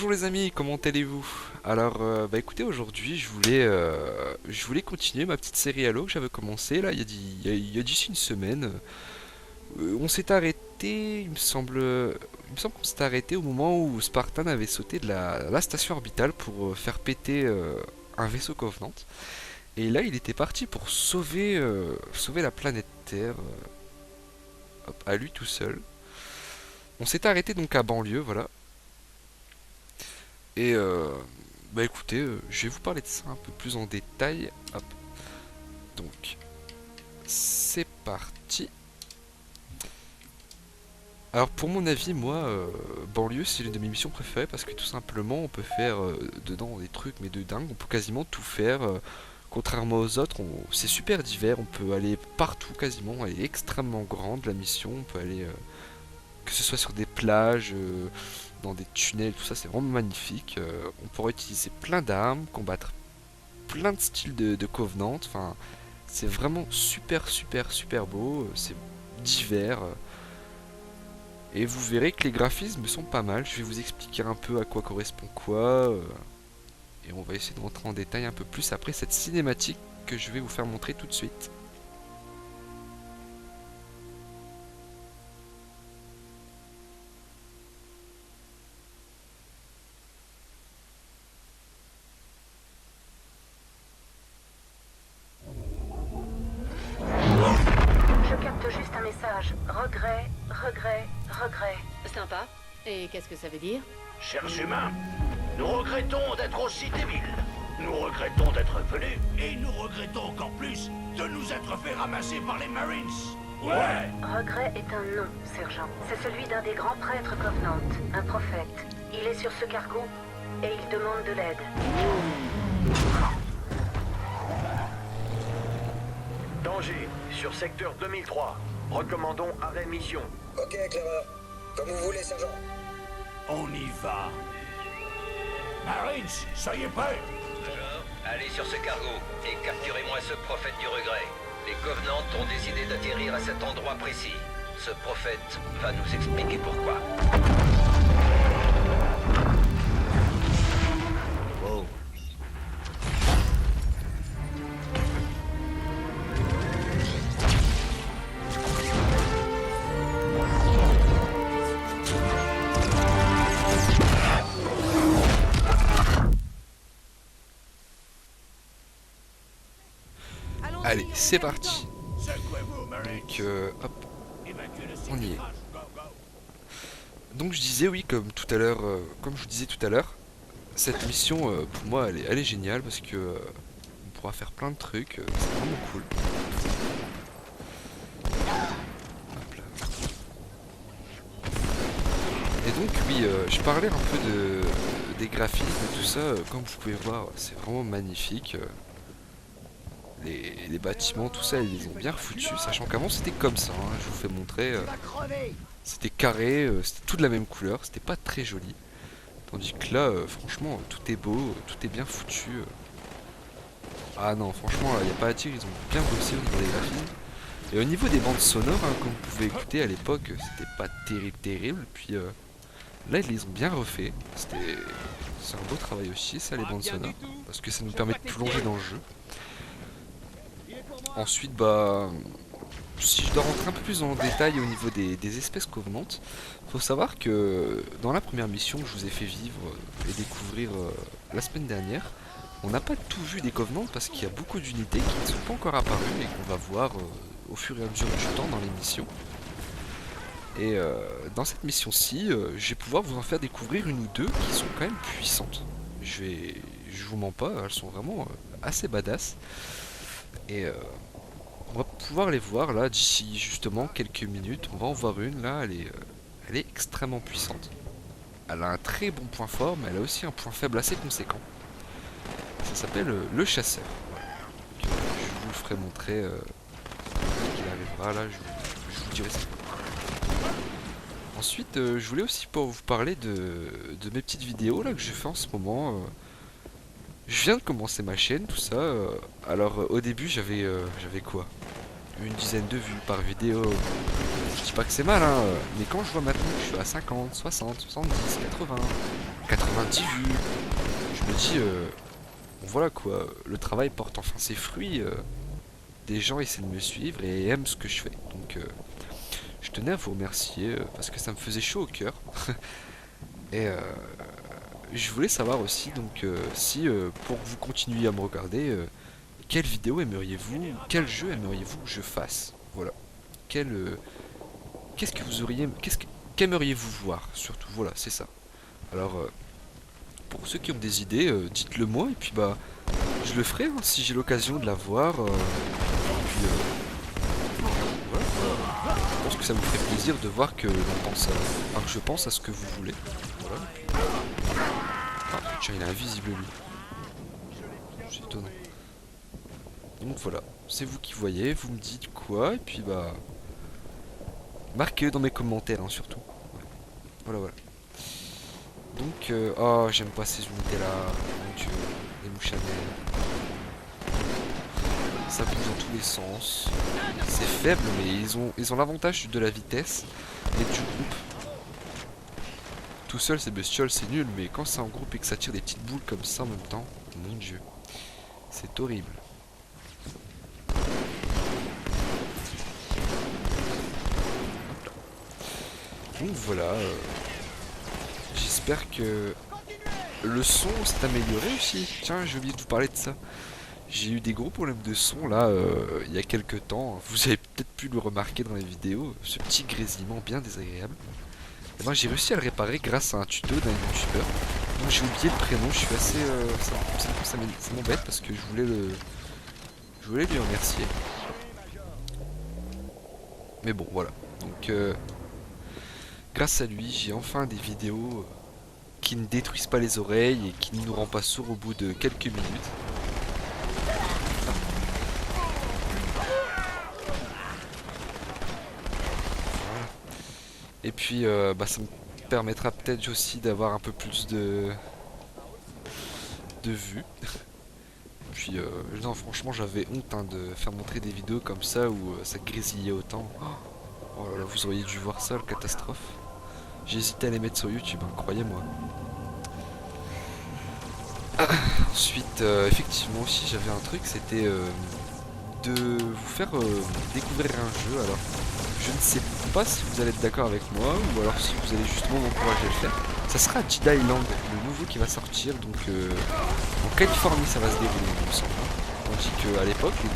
Bonjour les amis, comment allez-vous? Alors, écoutez, aujourd'hui je voulais continuer ma petite série Halo que j'avais commencé là il y a d'ici une semaine. On s'est arrêté, il me semble qu'on s'est arrêté au moment où Spartan avait sauté de la station orbitale pour faire péter un vaisseau Covenant. Et là, il était parti pour sauver la planète Terre, hop, à lui tout seul. On s'est arrêté donc à banlieue, voilà. Et écoutez, je vais vous parler de ça un peu plus en détail. Hop. Donc, c'est parti. Alors pour mon avis, moi, banlieue c'est l'une de mes missions préférées parce que tout simplement on peut faire dedans des trucs mais de dingue, on peut quasiment tout faire. Contrairement aux autres, c'est super divers, on peut aller partout quasiment, elle est extrêmement grande la mission, on peut aller que ce soit sur des plages, dans des tunnels, tout ça c'est vraiment magnifique. On pourra utiliser plein d'armes, combattre plein de styles de Covenant, enfin c'est vraiment super beau, c'est divers. Et vous verrez que les graphismes sont pas mal. Je vais vous expliquer un peu à quoi correspond quoi. Et on va essayer de rentrer en détail un peu plus après cette cinématique que je vais vous faire montrer tout de suite. Je capte juste un message. Regret. Sympa. Et qu'est-ce que ça veut dire? Chers humains, nous regrettons d'être aussi débiles. Nous regrettons d'être venus et nous regrettons encore plus de nous être fait ramasser par les Marines. Ouais. Regret est un nom, sergent. C'est celui d'un des grands prêtres Covenant, un prophète. Il est sur ce cargo et il demande de l'aide. Danger, sur secteur 2003. Recommandons arrêt mission. Ok, éclaireur. Comme vous voulez, sergent. On y va. Marines, soyez prêts. Major, allez sur ce cargo et capturez-moi ce prophète du regret. Les Covenants ont décidé d'atterrir à cet endroit précis. Ce prophète va nous expliquer pourquoi. Wow. Allez, c'est parti. Secouez-vous, Marines. Donc, hop, Évacuez le on y est. d'écrasage. Go, go. Donc je disais oui, comme je vous disais tout à l'heure, cette mission pour moi elle est géniale parce que on pourra faire plein de trucs, c'est vraiment cool. Hop là. Et donc oui, je parlais un peu des graphismes et tout ça, comme vous pouvez voir, c'est vraiment magnifique. Les bâtiments, tout ça, ils les ont bien foutus, sachant qu'avant c'était comme ça, hein, je vous fais montrer, c'était carré, c'était tout de la même couleur, c'était pas très joli. Tandis que là, franchement, tout est beau, tout est bien foutu. Ah non, franchement, il n'y a pas à dire, ils ont bien bossé au niveau des graphismes. Et au niveau des bandes sonores, hein, comme vous pouvez écouter à l'époque, c'était pas terrible. Puis là, ils les ont bien refait. C'est un beau travail aussi, ça, les bandes sonores. Parce que ça nous permet de plonger dans le jeu. Ensuite, si je dois rentrer un peu plus en détail au niveau des espèces covenantes, faut savoir que dans la première mission que je vous ai fait vivre et découvrir la semaine dernière, on n'a pas tout vu des covenants parce qu'il y a beaucoup d'unités qui ne sont pas encore apparues et qu'on va voir au fur et à mesure du temps dans les missions. Et dans cette mission-ci, je vais pouvoir vous en faire découvrir une ou deux qui sont quand même puissantes. Je vous mens pas, elles sont vraiment assez badass. Et on va pouvoir les voir là d'ici justement quelques minutes. On va en voir une là, elle est extrêmement puissante. Elle a un très bon point fort, mais elle a aussi un point faible assez conséquent. Ça s'appelle le chasseur. Voilà. Donc, je vous le ferai montrer dès qu'il arrivera là, je vous dirai ça. Ensuite, je voulais aussi pour vous parler de mes petites vidéos là que je fais en ce moment. Je viens de commencer ma chaîne, tout ça. Alors au début j'avais quoi? Une dizaine de vues par vidéo. je dis pas que c'est mal, hein, mais quand je vois maintenant que je suis à 50, 60, 70, 80, 90 vues, je me dis, voilà quoi, le travail porte enfin ses fruits, des gens essaient de me suivre et aiment ce que je fais. Donc je tenais à vous remercier parce que ça me faisait chaud au cœur. Et je voulais savoir aussi, donc si pour que vous continuiez à me regarder, quelle vidéo aimeriez-vous, quel jeu aimeriez-vous que je fasse? Voilà. Qu'est-ce que vous auriez, qu'aimeriez-vous voir surtout? Voilà, c'est ça. Alors, pour ceux qui ont des idées, dites-le moi et puis bah, je le ferai hein, si j'ai l'occasion de la voir. Puis voilà. Je pense que ça vous ferait plaisir de voir que l'on pense à, enfin, que je pense à ce que vous voulez. Voilà. Ah, tiens, il est invisible lui. C'est étonnant. Donc voilà, c'est vous qui voyez, vous me dites quoi, et puis bah... marquez dans mes commentaires, hein, surtout. Ouais. Voilà, voilà. Donc, oh, j'aime pas ces unités-là. Mon dieu, les mouches à miel. Ça bouge dans tous les sens. C'est faible, mais ils ont l'avantage de la vitesse et du groupe. Tout seul, ces bestioles, c'est nul, mais quand c'est en groupe et que ça tire des petites boules comme ça en même temps, mon dieu, c'est horrible. Donc voilà, j'espère que le son s'est amélioré aussi. Tiens, j'ai oublié de vous parler de ça. J'ai eu des gros problèmes de son là, il y a quelques temps. Vous avez peut-être pu le remarquer dans les vidéos, ce petit grésillement bien désagréable. Et ben, j'ai réussi à le réparer grâce à un tuto d'un youtubeur dont j'ai oublié le prénom. Je suis assez... ça m'embête parce que je voulais lui remercier. Mais bon, voilà. Donc... grâce à lui, j'ai enfin des vidéos qui ne détruisent pas les oreilles et qui ne nous rendent pas sourds au bout de quelques minutes. Voilà. Et puis, bah, ça me permettra peut-être aussi d'avoir un peu plus de vues. Puis, non, franchement, j'avais honte hein, de faire montrer des vidéos comme ça où ça grésillait autant. Oh là là, vous auriez dû voir ça, le catastrophe. J'ai hésité à les mettre sur YouTube, hein, croyez-moi. Ensuite, effectivement aussi, j'avais un truc, c'était de vous faire découvrir un jeu. Alors, je ne sais pas si vous allez être d'accord avec moi, ou alors si vous allez justement m'encourager à le faire. Ça sera Dead Island, le nouveau qui va sortir, donc en Californie ça va se dérouler, il me semble. Tandis qu'à l'époque, les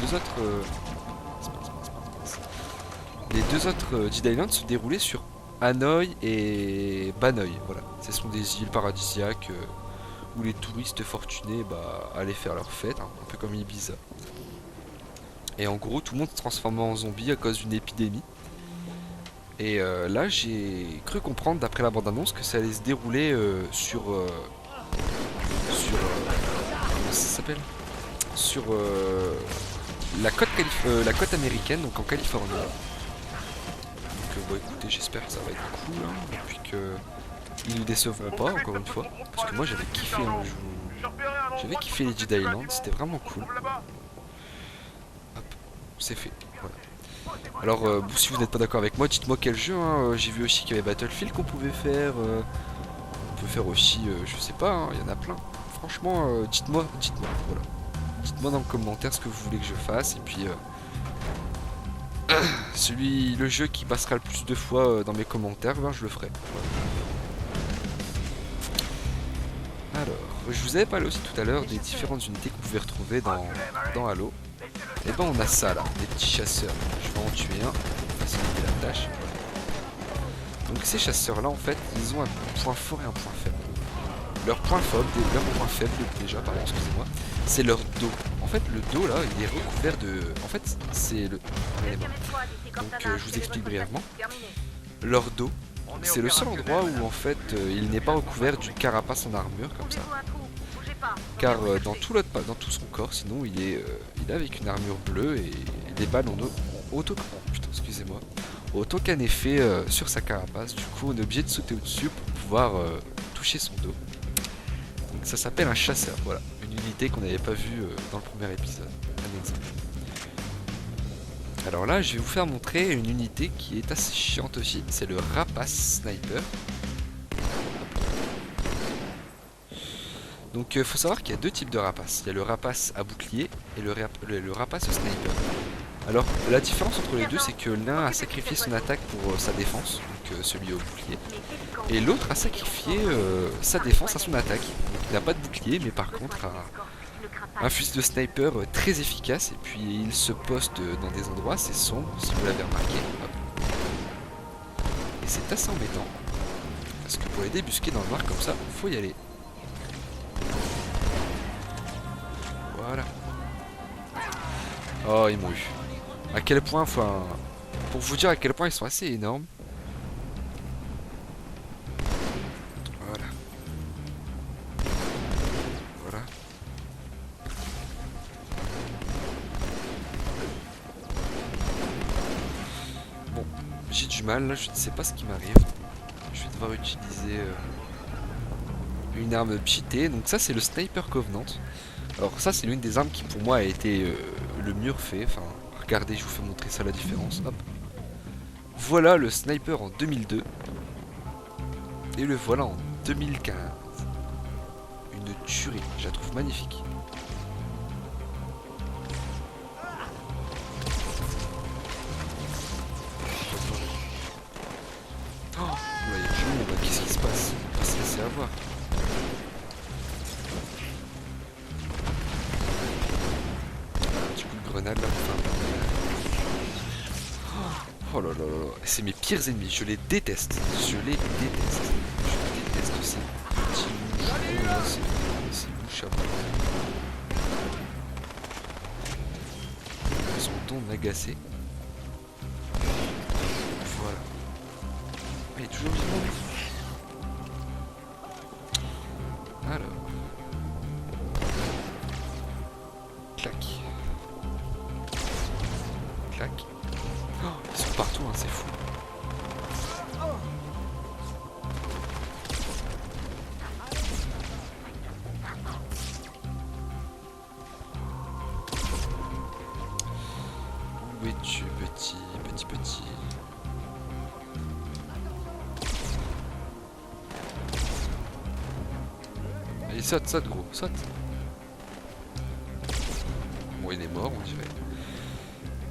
deux autres Dead Island se déroulaient sur Hanoï et Banoï, voilà. Ce sont des îles paradisiaques où les touristes fortunés allaient faire leur fête, hein, un peu comme Ibiza. Et en gros, tout le monde se transformait en zombie à cause d'une épidémie. Et là, j'ai cru comprendre, d'après la bande-annonce, que ça allait se dérouler sur... comment ça s'appelle ? Sur la côte américaine, donc en Californie. Bon, écoutez, j'espère que ça va être cool, hein, et puis que ils ne décevront pas, encore une fois, parce que moi j'avais kiffé, hein, j'avais kiffé les Dead Island, c'était vraiment cool. Hop, c'est fait, voilà. Alors, si vous n'êtes pas d'accord avec moi, dites-moi quel jeu, hein. J'ai vu aussi qu'il y avait Battlefield qu'on pouvait faire, on peut faire aussi, je sais pas, hein, il y en a plein. Franchement, dites-moi, voilà. Dites-moi dans le commentaire ce que vous voulez que je fasse, et puis... le jeu qui passera le plus de fois dans mes commentaires, ben, je le ferai. Alors, je vous avais parlé aussi tout à l'heure des différentes unités que vous pouvez retrouver dans Halo. Et ben on a ça là, des petits chasseurs. Je vais en tuer un pour faciliter la tâche. Donc ces chasseurs là en fait, ils ont un point fort et un point faible. Leur point faible déjà, pardon, excusez-moi, c'est leur dos. En fait, le dos là, il est recouvert de... En fait, c'est le... Donc, je vous explique brièvement. Leur dos, c'est le seul endroit où en fait, il n'est pas recouvert d'une carapace en armure comme ça. Car dans tout son corps, sinon, il est avec une armure bleue et des balles en aucun effet sur sa carapace. Du coup, on est obligé de sauter au-dessus pour pouvoir toucher son dos. Donc ça s'appelle un chasseur, voilà, une unité qu'on n'avait pas vue dans le premier épisode, un exemple. Alors là, je vais vous faire montrer une unité qui est assez chiante aussi. C'est le rapace sniper. Donc faut savoir qu'il y a deux types de rapaces. Il y a le rapace à bouclier et le rapace sniper. Alors la différence entre les deux, c'est que l'un a sacrifié son attaque pour sa défense, donc celui au bouclier, et l'autre a sacrifié sa défense à son attaque. Donc il n'a pas de bouclier, mais par contre a un fusil de sniper très efficace, et puis il se poste dans des endroits assez sombres, si vous l'avez remarqué. Hop. Et c'est assez embêtant, parce que pour les débusquer dans le noir comme ça, faut y aller. Voilà. Oh, ils m'ont eu. À quel point, enfin... Pour vous dire à quel point ils sont assez énormes. Voilà. Voilà. Bon, j'ai du mal, là, je ne sais pas ce qui m'arrive. Je vais devoir utiliser une arme cheatée. Donc ça, c'est le Sniper Covenant. Alors ça, c'est l'une des armes qui, pour moi, a été le mieux refait. Enfin, regardez, je vous fais montrer ça, la différence. Hop. Voilà le Sniper en 2002. Et le voilà en 2015. Une tuerie, je la trouve magnifique. Oh, là, il y a du monde, qu'est-ce qui se passe? On va se laisser avoir. Un petit coup de grenade là, enfin. Oh là là là, c'est mes pires ennemis, je les déteste. Je les déteste. Je déteste ces petits mouches. Ces mouches à moi. Ils sont donc agacés. Voilà. Ah, il est toujours vivant lui. Alors. Clac. Clac. Oh, ils sont partout, hein, c'est fou. Où es-tu, petit? Allez, saute, gros, saute. Bon, il est mort, on dirait.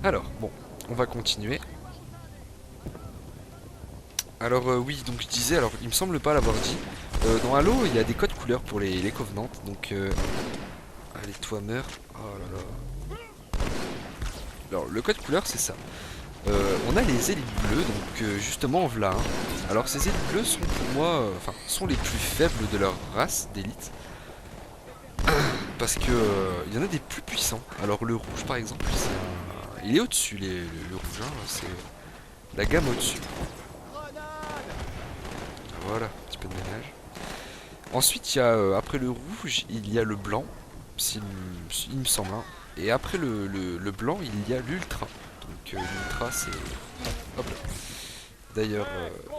Alors, bon, on va continuer. Alors oui, donc je disais, alors il me semble pas l'avoir dit. Dans Halo, il y a des codes couleurs pour les Covenants, donc... Allez, toi meurs. Oh là là. Alors, le code couleur, c'est ça. On a les élites bleues, donc justement en voilà un. Alors ces élites bleues sont pour moi, enfin, sont les plus faibles de leur race d'élite. Parce que il y en a des plus puissants. Alors le rouge par exemple, il est au-dessus, le rouge, hein, c'est la gamme au-dessus. Voilà, un petit peu de ménage. Ensuite, il y a, après le rouge, il y a le blanc, il me semble. Hein. Et après le blanc, il y a l'ultra. Donc l'ultra, c'est... Hop là. D'ailleurs,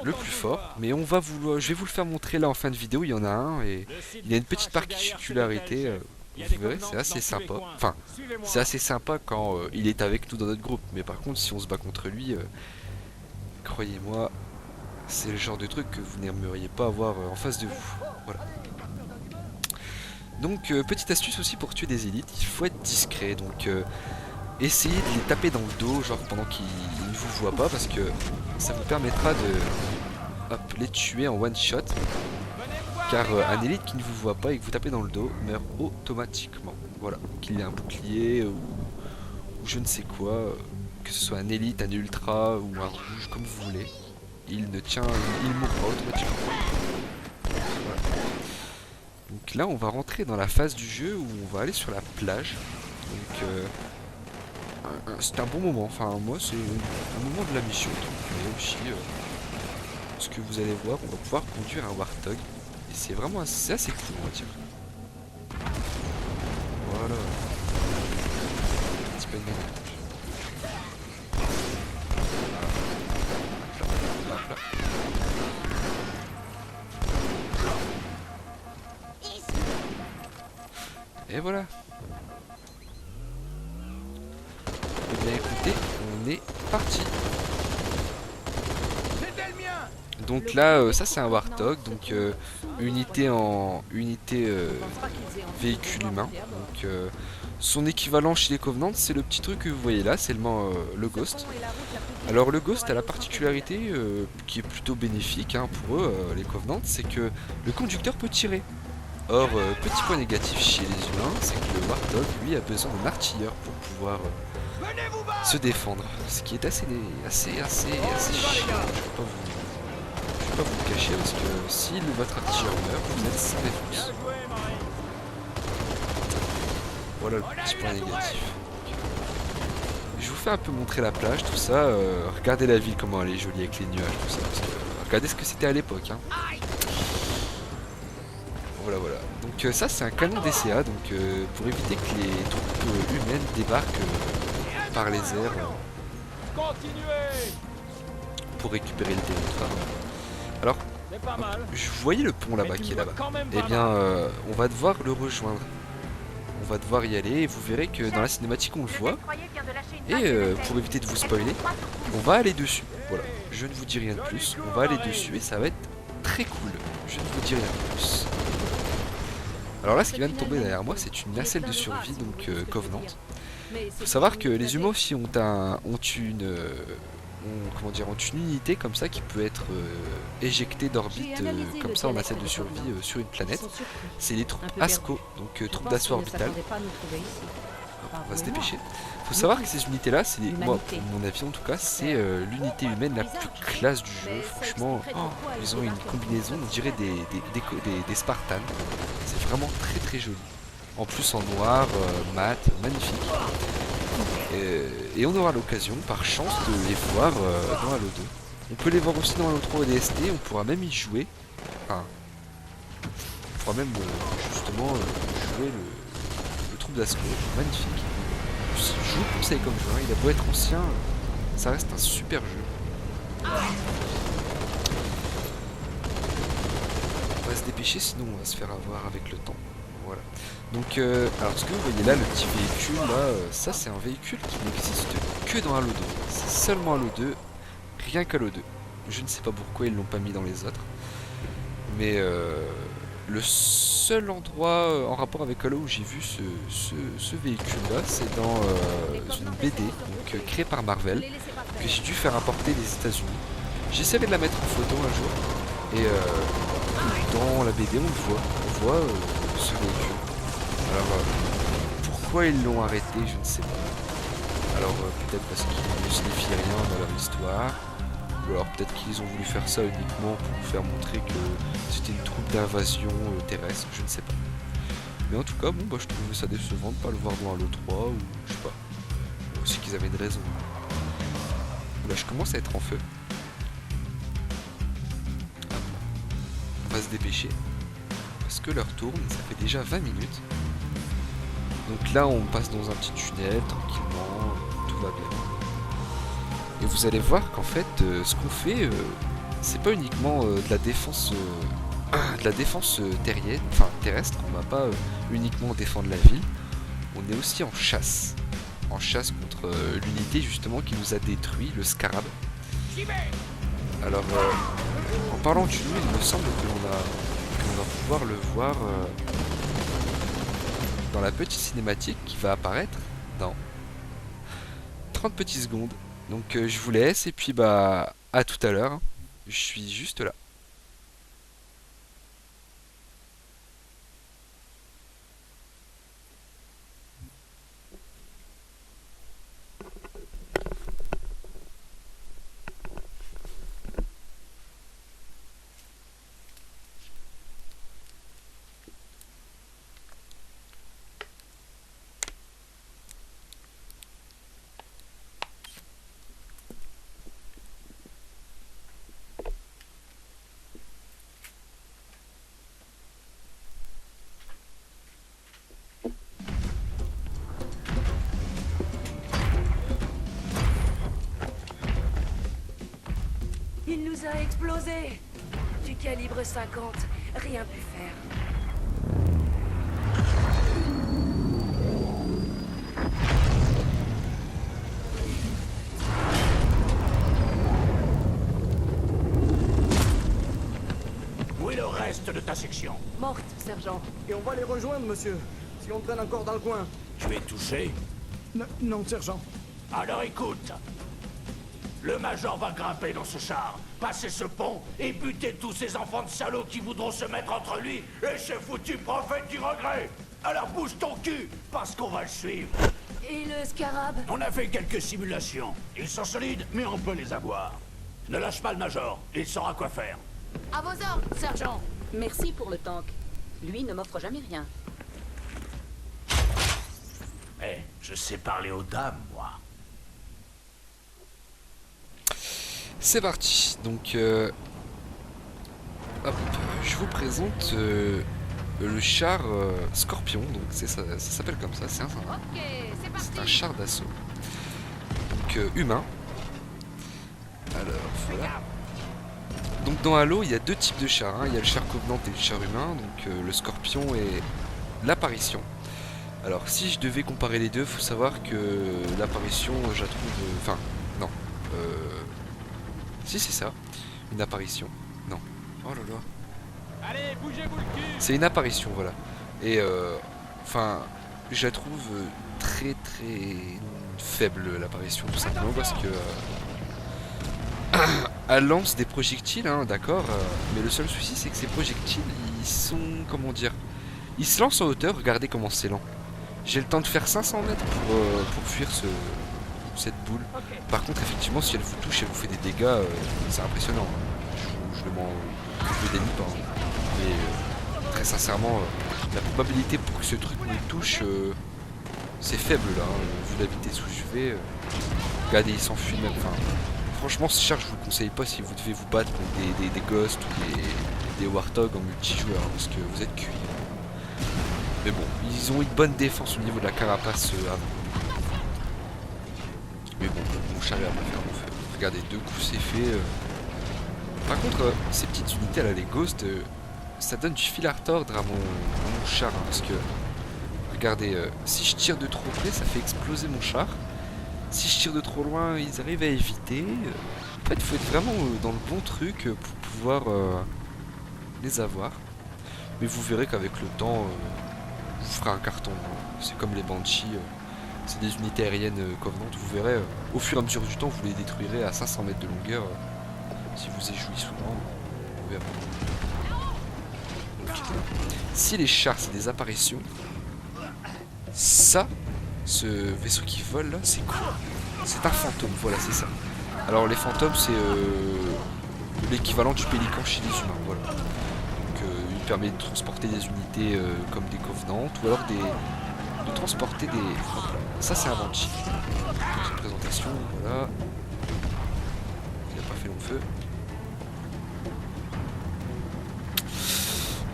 le plus fort. Mais on va je vais vous le faire montrer là en fin de vidéo. Il y en a un et il y a une petite particularité. Vous verrez, c'est assez sympa. Enfin, c'est assez sympa quand il est avec nous dans notre groupe. Mais par contre, si on se bat contre lui, croyez-moi, c'est le genre de truc que vous n'aimeriez pas avoir en face de vous. Voilà. Donc, petite astuce aussi pour tuer des élites, il faut être discret. Donc, essayez de les taper dans le dos, genre pendant qu'ils ne vous voient pas, parce que ça vous permettra de les tuer en one shot. Car un élite qui ne vous voit pas et que vous tapez dans le dos meurt automatiquement. Voilà, qu'il ait un bouclier ou je ne sais quoi, que ce soit un élite, un ultra ou un rouge, comme vous voulez. Il mourra automatiquement. Voilà. Donc là, on va rentrer dans la phase du jeu où on va aller sur la plage. Donc c'est un bon moment. Enfin, moi, c'est un moment de la mission. Donc aussi, ce que vous allez voir, on va pouvoir conduire un Warthog. Et c'est vraiment assez cool, on va dire. Voilà. Un petit peu de ménage. Et voilà. Eh bien écoutez, on on est parti. C'était le mien. Donc là, ça c'est un Warthog, donc unité véhicule humain. Donc son équivalent chez les Covenants, c'est le petit truc que vous voyez là, c'est le Ghost. Alors le Ghost a la particularité qui est plutôt bénéfique hein, pour eux, les Covenants, c'est que le conducteur peut tirer. Or, petit point négatif chez les humains, c'est que le Warthog, lui, a besoin d'un artilleur pour pouvoir se défendre. Ce qui est assez chiant, je vais pas vous le cacher, parce que si votre artilleur meurt, vous êtes sans défense. Voilà le petit point négatif. Je vous fais un peu montrer la plage, tout ça. Regardez la ville, comment elle est jolie avec les nuages, tout ça. Parce que, regardez ce que c'était à l'époque. Hein. Voilà. Donc ça, c'est un canon DCA, donc pour éviter que les troupes humaines débarquent par les airs pour récupérer le territoire. Alors, je voyais le pont là-bas qui est là-bas. Eh bien, on va devoir le rejoindre. On va devoir y aller et vous verrez que dans la cinématique on le voit. Et pour éviter de vous spoiler, on va aller dessus. Voilà, je ne vous dis rien de plus. On va aller dessus et ça va être très cool. Je ne vous dis rien de plus. Alors là, ce qui vient de tomber derrière moi, c'est une nacelle de survie, donc Covenant. Faut savoir que les humains aussi ont une unité comme ça qui peut être éjectée d'orbite comme ça en nacelle de survie sur une planète. C'est les troupes ASCO, donc troupes d'assaut orbital. On va se dépêcher. Faut savoir que ces unités là, moi, pour mon avis en tout cas, c'est l'unité humaine la plus classe du jeu. Franchement, ils ont une combinaison, on dirait des Spartans. C'est vraiment très très joli. En plus en noir, mat, magnifique. Et on aura l'occasion, par chance, de les voir dans Halo 2. On peut les voir aussi dans Halo 3 ODST, on pourra même y jouer. Enfin, on pourra même justement jouer le troupe d'assaut. Magnifique. Je vous le conseille comme jeu, hein. Il a beau être ancien, ça reste un super jeu. On va se dépêcher, sinon on va se faire avoir avec le temps. Voilà. Donc, alors ce que vous voyez là, le petit véhicule, là, ça c'est un véhicule qui n'existe que dans Halo 2. C'est seulement Halo 2, rien qu'Halo 2. Je ne sais pas pourquoi ils l'ont pas mis dans les autres. Mais le seul endroit en rapport avec Halo où j'ai vu ce véhicule-là, c'est dans une BD donc, créée par Marvel, que j'ai dû faire importer des États-Unis. J'essaierai de la mettre en photo un jour. Et dans la BD, on voit ce véhicule. Alors, pourquoi ils l'ont arrêté, je ne sais pas. Alors, peut-être parce qu'ils ne signifient rien dans leur histoire. Ou alors peut-être qu'ils ont voulu faire ça uniquement pour faire montrer que c'était une troupe d'invasion terrestre, je ne sais pas. Mais en tout cas, bon, bah, je trouvais ça décevant de pas le voir dans Halo 3, ou je sais pas. Aussi qu'ils avaient une raison. Là, je commence à être en feu. On va se dépêcher. Parce que l'heure tourne, ça fait déjà 20 minutes. Donc là, on passe dans un petit tunnel, tranquillement, tout va bien. Et vous allez voir qu'en fait, ce qu'on fait, c'est pas uniquement de la défense terrienne, enfin terrestre. On va pas uniquement défendre la ville. On est aussi en chasse contre l'unité justement qui nous a détruit, le Scarab. Alors, en parlant du nom, il me semble que l'on va pouvoir le voir dans la petite cinématique qui va apparaître dans 30 petites secondes. Donc je vous laisse et puis bah à tout à l'heure, je suis juste là. Il nous a explosé. Du calibre 50, rien pu faire. section. Morte, sergent. Et on va les rejoindre, monsieur. Si on traîne encore dans le coin. Tu es touché? Non, sergent. Alors écoute. Le major va grimper dans ce char, passer ce pont et buter tous ces enfants de salauds qui voudront se mettre entre lui et ce foutu prophète du regret. Alors bouge ton cul, parce qu'on va le suivre. Et le scarab? On a fait quelques simulations. Ils sont solides, mais on peut les avoir. Ne lâche pas le major, il saura quoi faire. À vos ordres, sergent. Merci pour le tank. Lui ne m'offre jamais rien. Eh, je sais parler aux dames, moi. C'est parti. Donc, hop, je vous présente le char Scorpion. Donc, ça s'appelle comme ça. C'est un char d'assaut. Donc, humain. Alors, voilà. Donc, dans Halo, il y a deux types de chars. Il y a le char Covenant et le char humain. Donc, le Scorpion et l'apparition. Alors, si je devais comparer les deux, faut savoir que l'apparition, je la trouve. Enfin, non. Si c'est ça, une apparition. Non. Oh là là. Allez, bougez-vous le cul. C'est une apparition, voilà. Et enfin, je la trouve très faible l'apparition, tout simplement parce que elle lance des projectiles, hein, d'accord. Mais le seul souci, c'est que ces projectiles, ils sont, comment dire, ils se lancent en hauteur. Regardez comment c'est lent. J'ai le temps de faire 500 mètres pour fuir cette boule. Par contre, effectivement, si elle vous touche, elle vous fait des dégâts, c'est impressionnant. Je le dénie pas. Hein. Mais très sincèrement, la probabilité pour que ce truc me touche, c'est faible là. Hein. Vu la vitesse où je vais, regardez, il s'enfuit même. Enfin, franchement, ce char, je vous le conseille pas si vous devez vous battre contre des ghosts ou des warthogs en multijoueur, hein, parce que vous êtes cuits. Mais bon, ils ont une bonne défense au niveau de la carapace avant. Mais bon, mon char va pas faire long feu. Regardez, 2 coups c'est fait. Par contre, ces petites unités là, les ghosts, ça donne du fil à retordre à mon char. Hein, parce que, regardez, si je tire de trop près, ça fait exploser mon char. Si je tire de trop loin, ils arrivent à éviter. En fait, il faut être vraiment dans le bon truc pour pouvoir les avoir. Mais vous verrez qu'avec le temps, vous ferez un carton. Hein. C'est comme les Banshee. C'est des unités aériennes Covenant, vous verrez, au fur et à mesure du temps, vous les détruirez à 500 mètres de longueur, si vous y jouez souvent, vous verrez. Donc, si les chars, c'est des apparitions, ça, ce vaisseau qui vole là, c'est quoi? C'est un fantôme, voilà, c'est ça. Alors les fantômes, c'est l'équivalent du pélican chez les humains, voilà. Donc il permet de transporter des unités comme des Covenants, ou alors de transporter des... Ça c'est un Banshee. Petite présentation, voilà. Il n'a pas fait long feu.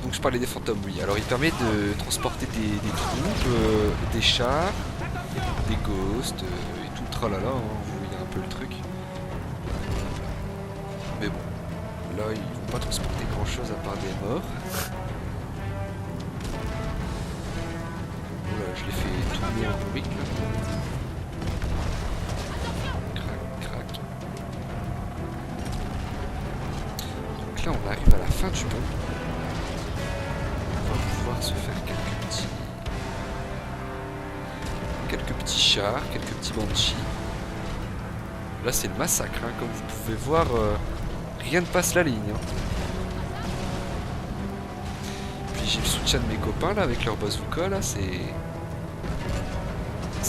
Donc je parlais des fantômes, oui. Alors il permet de transporter des troupes, des chars, des ghosts, et tout le tralala, hein. Vous voyez un peu le truc. Mais bon, là ils vont pas transporter grand chose à part des morts. Je l'ai fait tourner en brique là. Crac, crac. Donc là on arrive à la fin du pont. On va pouvoir se faire quelques petits chars, quelques petits Banshee. Là c'est le massacre, hein. Comme vous pouvez voir, rien ne passe la ligne. Hein. Puis j'ai le soutien de mes copains là avec leur bazooka là, c'est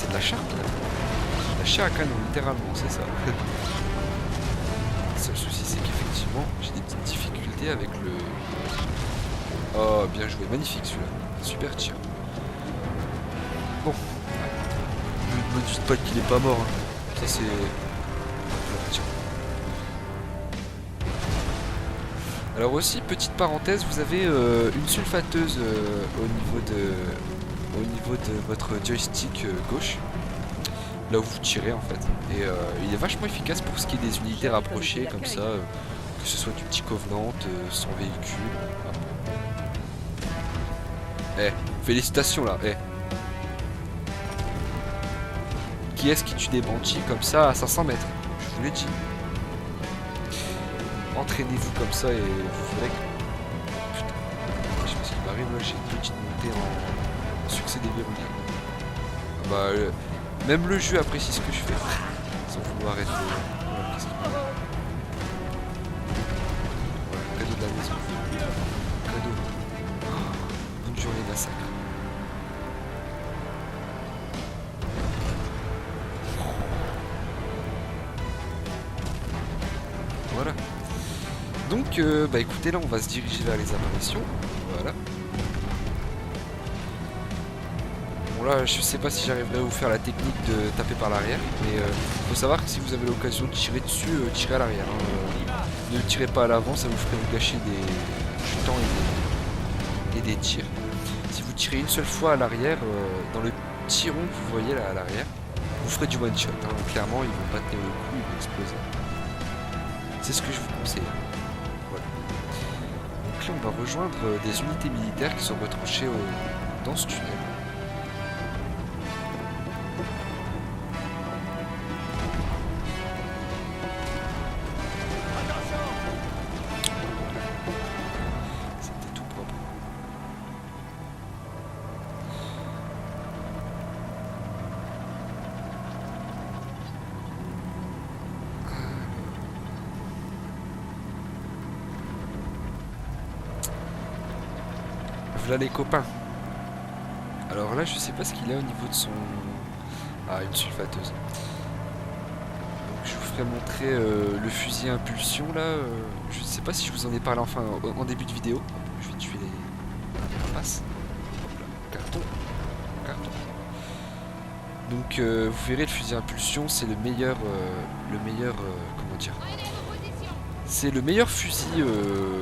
de la charpe là. La chair à canon, littéralement, c'est ça. Le seul souci c'est qu'effectivement j'ai des petites difficultés avec le... Oh bien joué, magnifique celui-là. Super tir. Bon. Ne me dites pas qu'il est pas mort. Hein. Ça c'est... Alors aussi, petite parenthèse, vous avez une sulfateuse au niveau de votre joystick gauche, là où vous tirez en fait. Et il est vachement efficace pour ce qui est des unités rapprochées comme ça, que ce soit du petit Covenant, sans véhicule. Eh, félicitations là, eh. Qui est-ce qui tue des Banshee comme ça à 500 mètres? Je vous l'ai dit. Entraînez-vous comme ça et vous verrez que... Putain. j'arrive là, j'ai une petite montée en succès déverrouillé. Ah bah, même le jeu apprécie ce que je fais. Sans vouloir être... voilà, qu'est-ce qu'il me dit ? Voilà, cadeau de la maison. Cadeau. Oh, bonne journée massacre. Voilà. Donc, bah écoutez, là on va se diriger vers les apparitions. Voilà. Bon là, je sais pas si j'arriverai à vous faire la technique de taper par l'arrière, mais faut savoir que si vous avez l'occasion de tirer dessus, tirez à l'arrière. Hein. Ne tirez pas à l'avant, ça vous ferait vous gâcher du temps et des tirs. Si vous tirez une seule fois à l'arrière, dans le petit rond que vous voyez là à l'arrière, vous ferez du one shot. Hein. Clairement, ils vont pas tenir le coup, ils vont exploser. C'est ce que je vous conseille. Voilà. Donc là, on va rejoindre des unités militaires qui sont retranchées dans ce tunnel. C'était tout propre. Voilà les copains. Alors là, je sais pas ce qu'il a au niveau de son... Ah, une sulfateuse. Donc je vous ferai montrer le fusil à impulsion là. Je sais pas si je vous en ai parlé enfin en début de vidéo. Je vais tuer les rapaces. Hop là. Carton. Carton. Donc vous verrez, le fusil à impulsion, c'est le meilleur... comment dire ? C'est le meilleur fusil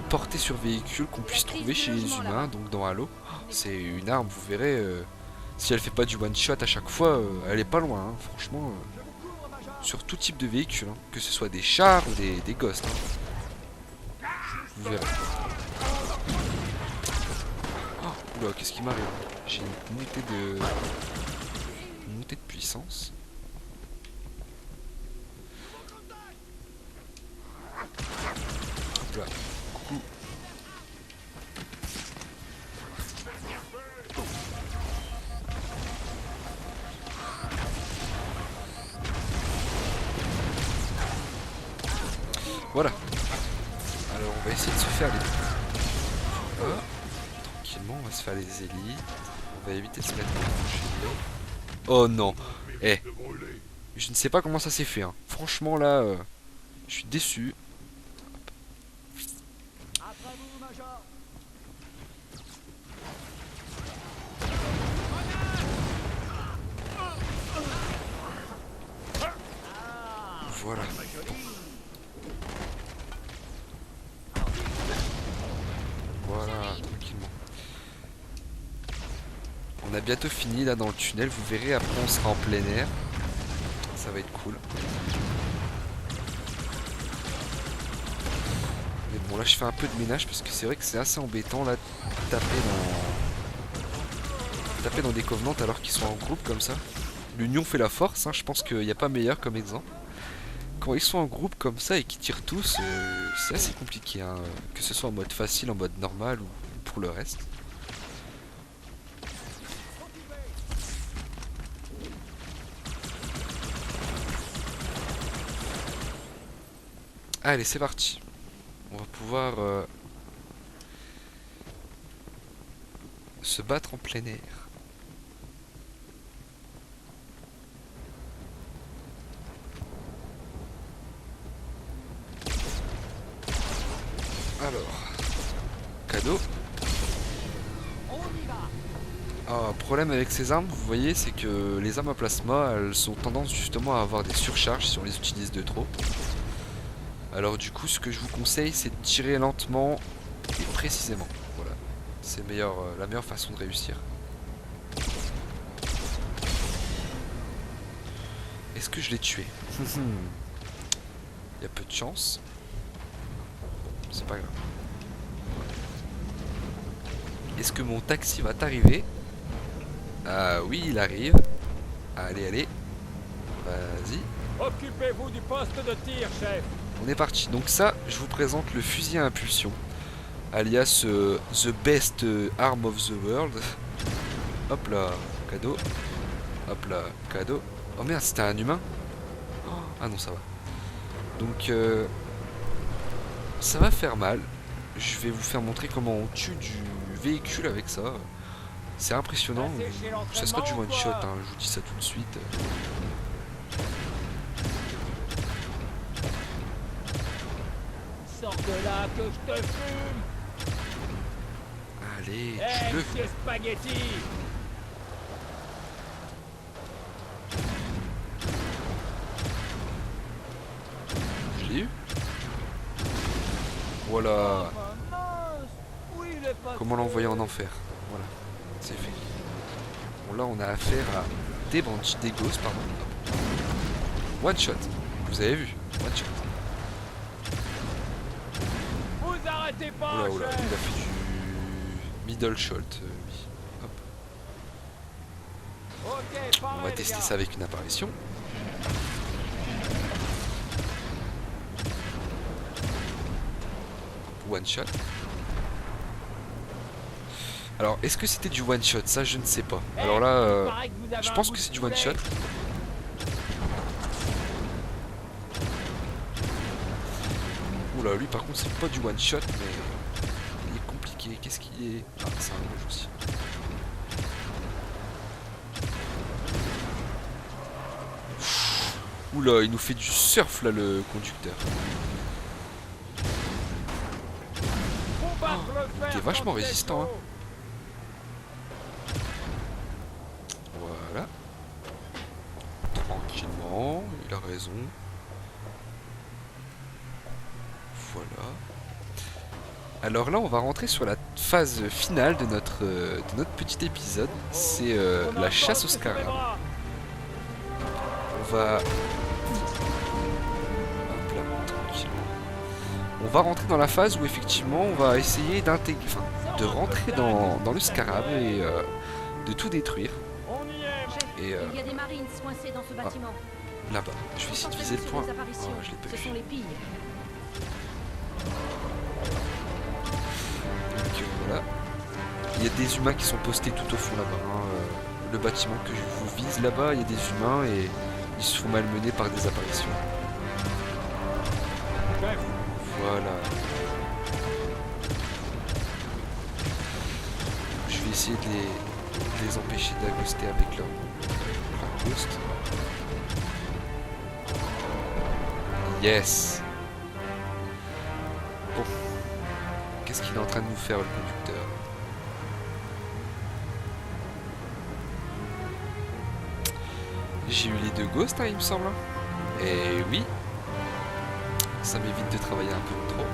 porté sur véhicule qu'on puisse trouver chez les humains, donc dans Halo. C'est une arme, vous verrez, si elle fait pas du one shot à chaque fois, elle est pas loin, hein, franchement. Sur tout type de véhicule, hein, que ce soit des chars ou des ghosts. Hein. Vous verrez. Oh, oula, qu'est-ce qui m'arrive? J'ai une montée de puissance. Là. Coucou. Voilà. Alors on va essayer de se faire les... Voilà. Tranquillement, on va se faire les élites. On va éviter de se mettre dans le gilet. Oh non. Eh. Je ne sais pas comment ça s'est fait. Hein. Franchement là, je suis déçu. Voilà. Voilà, tranquillement. On a bientôt fini là dans le tunnel, vous verrez, après on sera en plein air. Ça va être cool. Mais bon là je fais un peu de ménage parce que c'est vrai que c'est assez embêtant là de taper dans des covenants alors qu'ils sont en groupe comme ça. L'union fait la force, hein, je pense qu'il n'y a pas meilleur comme exemple. Quand ils sont en groupe comme ça et qu'ils tirent tous, c'est assez compliqué, hein, que ce soit en mode facile, en mode normal ou pour le reste. Allez, c'est parti. On va pouvoir se battre en plein air. Alors, cadeau. Ah, problème avec ces armes, vous voyez, c'est que les armes à plasma, elles ont tendance justement à avoir des surcharges si on les utilise de trop. Alors du coup, ce que je vous conseille, c'est de tirer lentement et précisément. Voilà, c'est la meilleure façon de réussir. Est-ce que je l'ai tué? Il y a peu de chance. C'est pas grave. Est-ce que mon taxi va t'arriver? Ah oui, il arrive. Allez, allez. Vas-y. Occupez-vous du poste de tir, chef. On est parti. Donc ça, je vous présente le fusil à impulsion. alias The Best Arm of the World. Hop là, cadeau. Hop là, cadeau. Oh merde, c'était un humain. Ah non, ça va. Donc, ça va faire mal. Je vais vous faire montrer comment on tue du véhicule avec ça. C'est impressionnant. Ça sera du one shot, hein, je vous dis ça tout de suite. Sors de là que je te fume. Allez, Hey, tue-le. monsieur Spaghetti. Je l'ai eu. Voilà. Comment l'envoyer en enfer. Voilà, c'est fait. Bon, là on a affaire à des bandits, des gosses, pardon. One shot. Vous avez vu, one shot. Vous arrêtez pas, Oula, oula, chef. il a fait du middle shot, lui. Hop. Ok, pareil, On va les tester gars. ça avec une apparition. One shot. Alors, est-ce que c'était du one shot? Ça, je ne sais pas. Alors là, Il paraît que vous avez je un pense bout que de c'est du one poulet. shot. Oula, lui par contre, c'est pas du one shot, mais il est compliqué. Qu'est-ce qu'il est? Ah, c'est un rouge aussi. Oula, il nous fait du surf là, le conducteur. Combattre le fer T'es vachement quand c'est résistant, hein. chaud. Voilà. Tranquillement, il a raison. Voilà. Alors là, on va rentrer sur la phase finale de notre petit épisode. C'est la chasse au scarab. On va... Hop là, tranquillement. On va rentrer dans la phase où effectivement on va essayer d'intégrer, enfin, de rentrer dans le scarab et de tout détruire. On y est. Et Il y a des marines coincés dans ce bâtiment. là-bas, je vais essayer de viser le point. Concentrez-vous sur les apparitions. Oh, je l'ai pas Ce vu. sont les pires. Donc voilà. Il y a des humains qui sont postés tout au fond là-bas. Hein. Le bâtiment que je vous vise là-bas, il y a des humains et ils se font malmener par des apparitions. Chef, Voilà. Je vais essayer de les empêcher d'accoster avec leur ghost. Yes. Bon. Qu'est-ce qu'il est en train de nous faire, le conducteur? J'ai eu les deux ghosts, hein, il me semble. Et oui. Ça m'évite de travailler un peu trop.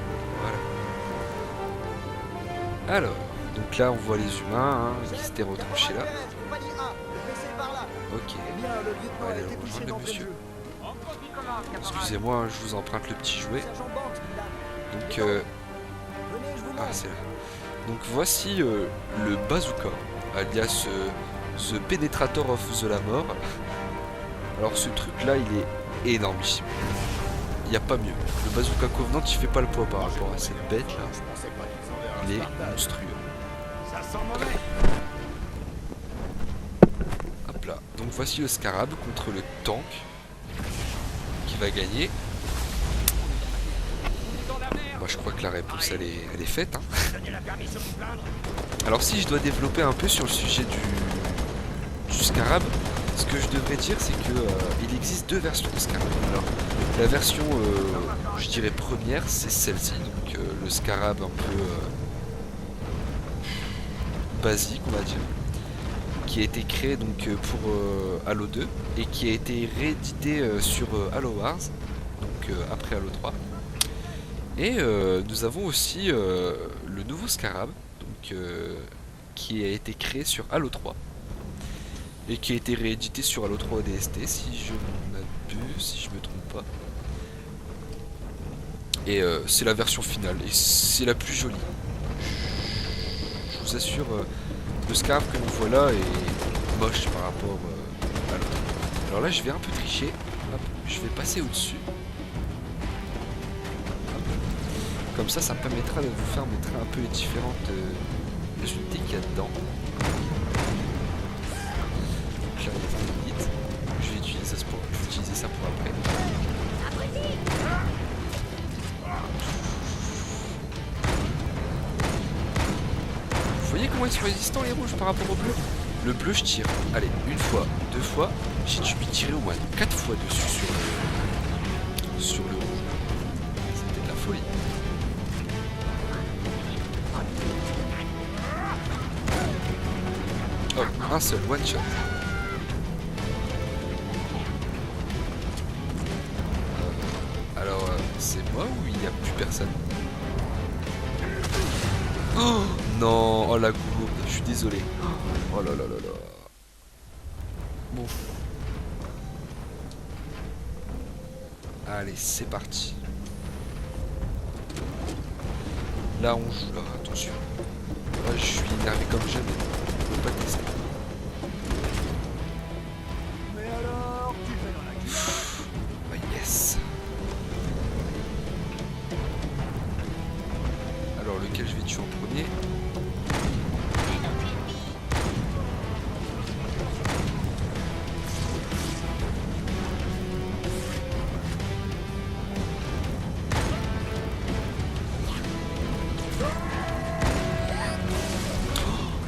Voilà. Alors, donc là on voit les humains hein, qui s'étaient retranchés là. Ok. Allez, on rejoint le monsieur. Excusez-moi, hein, je vous emprunte le petit jouet. Donc, ah, c'est là. Donc voici le bazooka, alias The Penetrator of the la mort. Alors ce truc là, il est énormissime. Il n'y a pas mieux. Le bazooka Covenant, il fait pas le poids par rapport à cette bête là. Il est monstrueux. Hop là. Donc voici le scarab contre le tank qui va gagner. Bah, je crois que la réponse elle est faite. Hein. Alors si je dois développer un peu sur le sujet du scarab, ce que je devrais dire c'est que il existe deux versions de scarab. Alors la version je dirais première c'est celle-ci, donc le scarab un peu basique on va dire, qui a été créé donc pour Halo 2 et qui a été réédité sur Halo Wars, donc après Halo 3. Et nous avons aussi le nouveau scarab, donc qui a été créé sur Halo 3 et qui a été réédité sur Halo 3 ODST si je m'abuse, si je me trompe pas. Et c'est la version finale et c'est la plus jolie. Je vous assure, le scarab que l'on voit là est moche par rapport à l'autre. Alors là je vais un peu tricher. Hop, je vais passer au-dessus. Comme ça me permettra de vous faire montrer un peu les différentes unités qu'il y a dedans. Donc là, il y a un élite. Je vais utiliser ça pour après. Vous voyez comment ils sont résistants les rouges par rapport au bleu? Le bleu je tire, allez, une fois, deux fois, j'ai dû lui tirer au moins 4 fois dessus sur le rouge. C'était de la folie. Oh, un seul, one shot. Alors, c'est moi ou il n'y a plus personne? Oh non, oh la gourde, je suis désolé. Oh là là là là. Bon. Allez, c'est parti. Là on joue là, attention. Là je suis énervé comme jamais. Je peux pas tester. Mais alors, tu fais dans la gueule. Oh yes. Alors lequel je vais tuer en premier?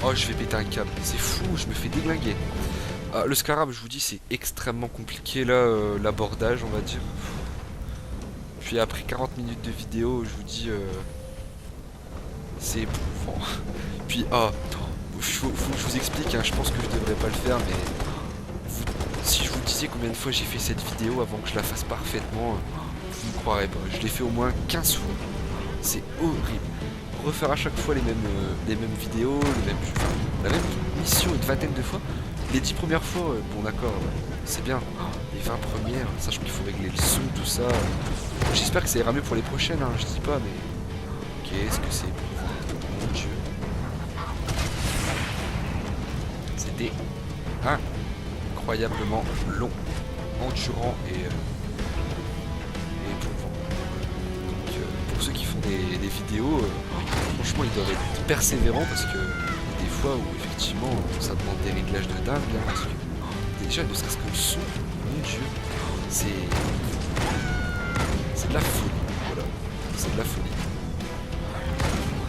Oh, je vais péter un câble, c'est fou, je me fais déglinguer. Le scarab, je vous dis, c'est extrêmement compliqué là, l'abordage, on va dire. Puis après 40 minutes de vidéo, je vous dis, c'est éprouvant. Puis, faut que je vous explique, hein, je pense que je devrais pas le faire, mais si je vous disais combien de fois j'ai fait cette vidéo avant que je la fasse parfaitement, vous ne croirez pas. Je l'ai fait au moins 15 fois. C'est horrible. Refaire à chaque fois les mêmes vidéos, la même mission une vingtaine de fois. Les 10 premières fois, bon d'accord, c'est bien. Les 20 premières, sachant qu'il faut régler le son, tout ça. J'espère que ça ira mieux pour les prochaines, hein, je dis pas, mais qu'est-ce que c'est éprouvant, mon Dieu. C'était incroyablement long, endurant et éprouvant. Donc pour ceux qui font des vidéos, franchement ils doivent être persévérants parce que des fois où effectivement ça demande des réglages de dingue, hein, parce que déjà ne serait-ce que le son, mon Dieu, c'est de la folie, voilà, c'est de la folie.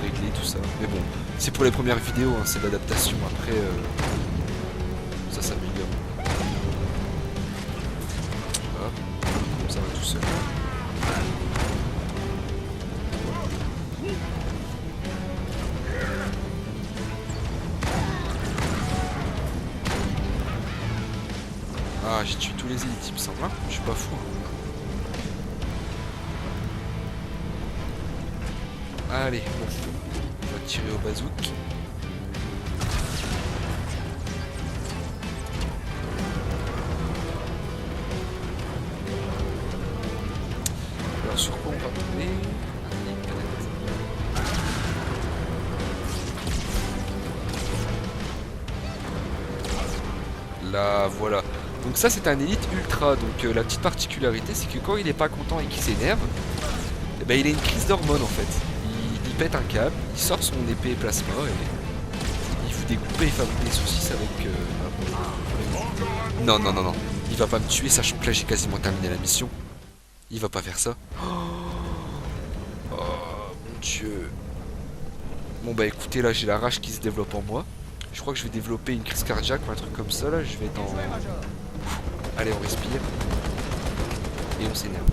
Régler tout ça, mais bon, c'est pour les premières vidéos, hein, c'est l'adaptation, après ça s'améliore. Hop, comme ça va tout seul. Ah, j'ai tué tous les élites, il me semble, hein, je suis pas fou. Allez, bon, on va tirer au bazouk. Alors sur quoi on va tomber? Là, voilà. Donc ça c'est un élite ultra, donc la petite particularité c'est que quand il est pas content et qu'il s'énerve, eh ben, il a une crise d'hormones en fait. Il pète un câble, il sort son épée plasma et il vous découpe et il fabrique des saucisses avec... Non, non, non, non. Il va pas me tuer sachant que là j'ai quasiment terminé la mission. Il va pas faire ça. Oh mon Dieu. Bon bah écoutez, là j'ai la rage qui se développe en moi. Je crois que je vais développer une crise cardiaque ou un truc comme ça là. Je vais être en... Allez, on respire. Et on s'énerve.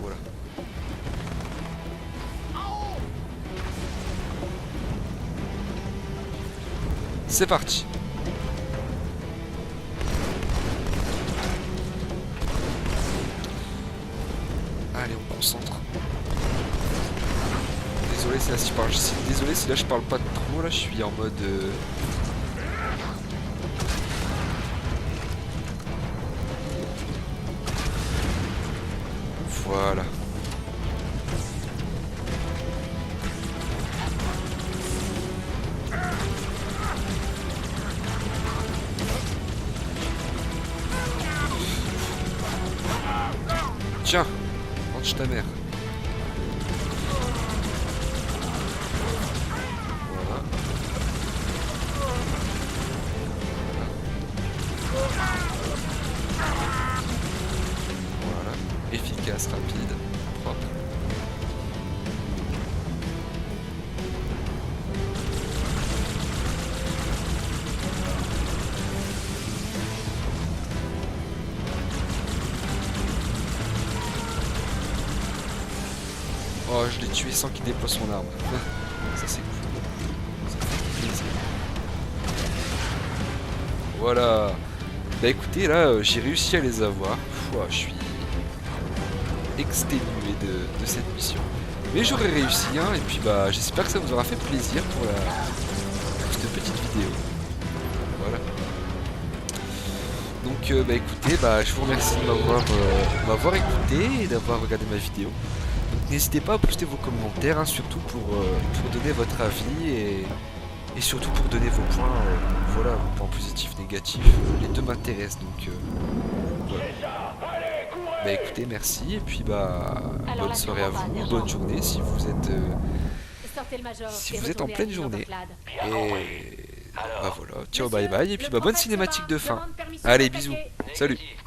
Voilà. C'est parti. Allez, on concentre. Désolé, c'est là si je parle. Désolé si là je parle pas trop. Là, je suis en mode. Voilà. Tiens, mange ta mère. efficace, rapide, propre. Oh, je l'ai tué sans qu'il déploie son arme. Ça c'est cool. Ça fait plaisir. Voilà. Bah écoutez, là, j'ai réussi à les avoir. Pouah, je suis exténué de cette mission. Mais j'aurais réussi, hein, et puis bah j'espère que ça vous aura fait plaisir pour cette petite vidéo. Voilà. Donc bah écoutez, bah je vous remercie de m'avoir écouté et d'avoir regardé ma vidéo. Donc n'hésitez pas à poster vos commentaires, hein, surtout pour donner votre avis et surtout pour donner vos points, voilà, vos points positifs, négatifs, les deux m'intéressent, donc voilà. Bah écoutez, merci, et puis bah Alors, bonne soirée à vous, sergent. bonne journée si vous êtes Sortez le major. si et vous êtes en retournez à pleine l'Union journée. d'Oakland. Et bah voilà, ciao, Monsieur, bye bye, et puis le bah bonne prophète cinématique Sera de fin. demande permission Allez, d'attaquer. bisous, salut. Négatif.